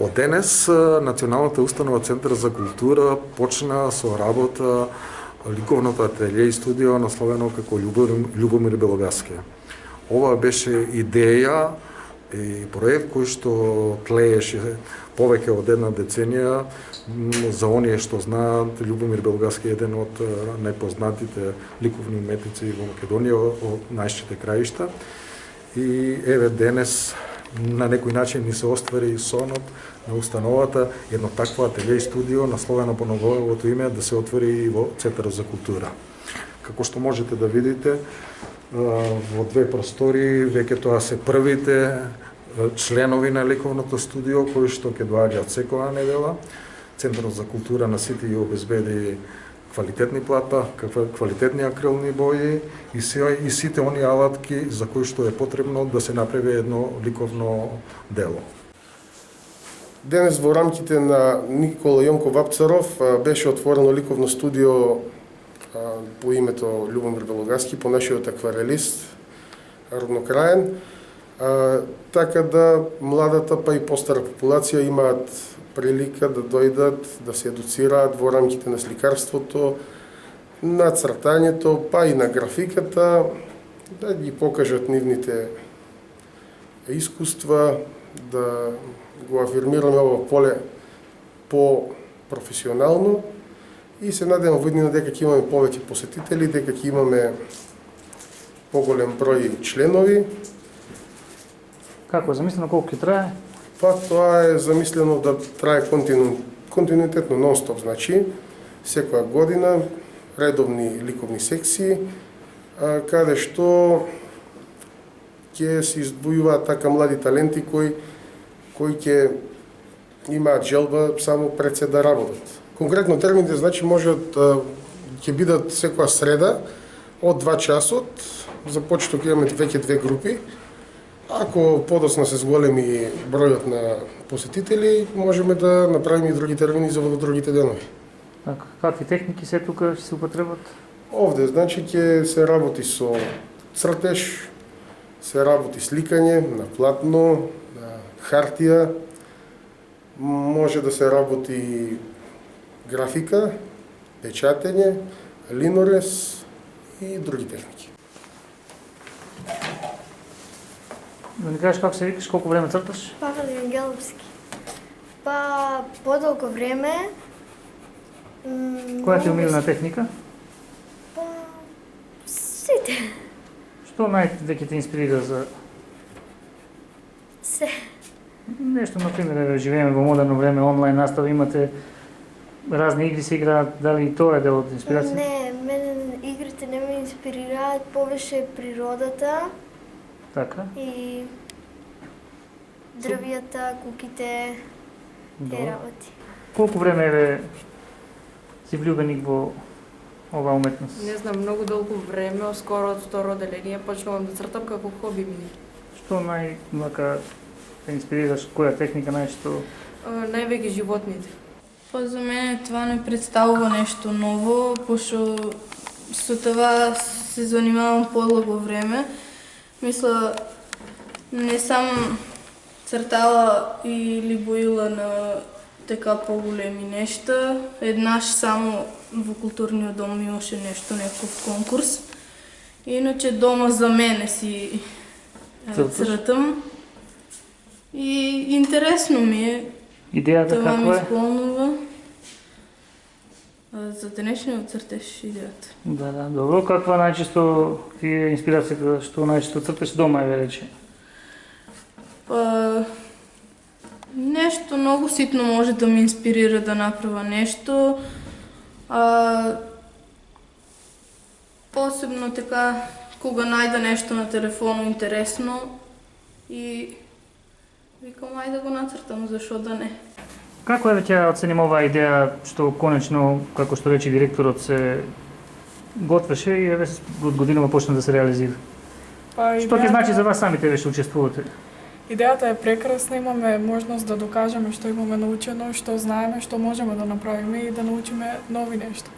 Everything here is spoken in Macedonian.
Од денес Националната установа Центар за култура почна со работа ликовното ателје и студио насловено како Љубомир Белогаски. Ова беше идеја и проект кој што тлееше повеќе од една деценија. За оние што знаат, Љубомир Белогаски е еден од најпознатите ликовни уметници во Македонија од најшите краишта. И еве денес на некој начин ни се оствари сонот на установата едно такво ателје и студио насловено по неговото име да се отвори и во Центарот за култура. Како што можете да видите, во две простори веќе тоа се првите членови на ликовното студио кои што ќе доаѓаат секоја недела. Центарот за култура на сите ја обезбеди квалитетни платна, квалитетни акрилни бои и сите они алатки за кои што е потребно да се направи едно ликовно дело. Денес во рамките на Никола Јонков Вапцаров беше отворено ликовно студио по името Љубомир Белогаски, по нашиот акварелист, роднокраен, така да младата па и постара популација имаат прилика да дојдат, да се едуцираат во рамките на сликарството, на цртањето, па и на графиката, да ги покажат нивните искуства, да го афирмираме ова поле по-професионално и се надевам во иднина дека ќе имаме повеќе посетители, дека ќе имаме поголем број членови. Како е замислено, колку ќе трае? Па тоа е замислено да трае континуитетно, нон-стоп, значи секоја година редовни ликовни секции, каде што ќе се издвојуваат така млади таленти кои ќе имаат желба само пред се да работат. Конкретно термините значи можат ќе бидат секоја среда од 2 часот, започнато ќе имаме веќе 2 групи. Ако подоцна се зголеми бројот на посетители, можеме да направиме и други термини за другите денови. Какви техники се тука ќе се употребат? Овде значи ќе се работи со цртеж, се работи сликање на платно, на хартија, може да се работи графика, печатење, линорез и други техники. Да ни кажеш како се викаш, колку време црташ? Павел Јангеловски. Па подолго време. Која ти е омилена техника? Па сите. Што најдеќе те инспирира за Се. нешто, например, живееме во модерно време, онлайн настава, имате разни игри се играат, дали и тоа е дел од инспирација? Не, мене игрите не ме инспирираат, повеќе природата. Така. И дрвјата, куките, те работи. Колку време е си влюбеник во оваа уметност? Не знам, многу долго време, скоро од второ оделение почнувам да цртам како хоби ми. Што најмака те инспирираш, која техника најшто? Највеќе животните. Па за мене това не представува нешто ново, пошто со това се занимавам подолго време. Мисля, не сам цртала или боила на така поголеми нешта. Еднаш само во културниот дом имаше нешто, некој конкурс. Иначе дома за мене си цртам. И интересно ми е. Идејата това ми како е? исполнува. За денешниот цртеж идејата. Да, добро. Каква најчесто ти е инспирацијата, што најчесто црташ дома, е рече? Па нешто многу ситно може да ме инспирира да направа нешто. Посебно така кога најда нешто на телефону интересно и викам ајде да го нацртам, зашо да не. Како е ќе оценим оваа идеја што конечно, како што рече директорот, се готвеше и еве од годинава почна да се реализира? Што ќе значи за вас самите ве што учествувате? Идејата е прекрасна, имаме можност да докажеме што имаме научено, што знаеме, што можеме да направиме и да научиме нови нешта.